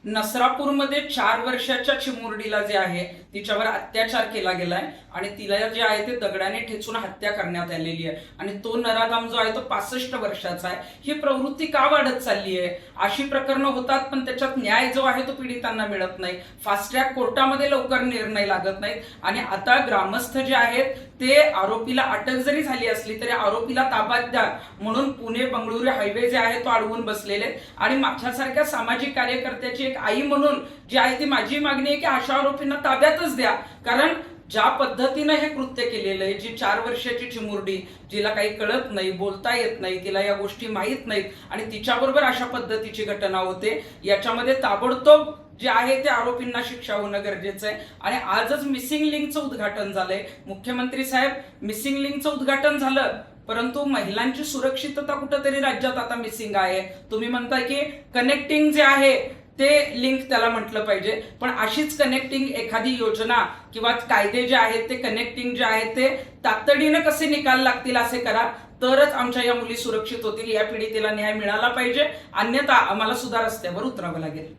नसरापूरमध्ये 4 वर्षाच्या चिमुरडीला जे आहे तिच्यावर अत्याचार केला गेलाय आणि तिला जे आहे ते दगडाने ठेचून हत्या करण्यात आलेली आहे आणि तो नराधाम जो आहे तो 65 वर्षाचा आहे। ही प्रवृत्ती का वाढत चालली आहे? अशी प्रकरणं होतात पण त्याच्यात न्याय जो आहे तो पीडितांना मिळत नाही, फास्ट ट्रॅक कोर्टामध्ये लवकर निर्णय लागत नाहीत आणि आता ग्रामस्थ जे आहेत ते आरोपीला अटक जरी झाली असली तरी आरोपीला ताब्यात द्या म्हणून पुणे बंगळुरू हायवे जे आहे तो अडवून बसलेले आणि माझ्यासारख्या सामाजिक कार्यकर्त्याची एक आई म्हणून जी आहे ती माझी मागणी आहे की अशा आरोपींना ताब्यातच द्या। कारण ज्या पद्धतीने हे कृत्य केलेलं आहे, जी 4 वर्षाची चिमुरडी जिला काही कळत नाही, बोलता येत नाही, तिला या गोष्टी माहीत नाहीत आणि तिच्याबरोबर अशा पद्धतीची घटना होते, याच्यामध्ये ताबडतोब जे आहे ते आरोपींना शिक्षा होणं गरजेचं आहे। आणि आजच मिसिंग लिंकचं उद्घाटन झालंय। मुख्यमंत्री साहेब, मिसिंग लिंकचं उद्घाटन झालं परंतु महिलांची सुरक्षितता कुठेतरी राज्यात आता मिसिंग आहे। तुम्ही म्हणताय की कनेक्टिंग जे आहे ते लिंक त्याला म्हटलं पाहिजे, पण अशीच कनेक्टिंग एखादी योजना किंवा कायदे जे आहेत ते कनेक्टिंग जे आहे ते तातडीने कसे निकाल लागतील असे करा, तरच आमच्या या मुली सुरक्षित होतील। या पीडितेला न्याय मिळाला पाहिजे, अन्यथा आम्हाला सुद्धा रस्त्यावर उतरावं लागेल।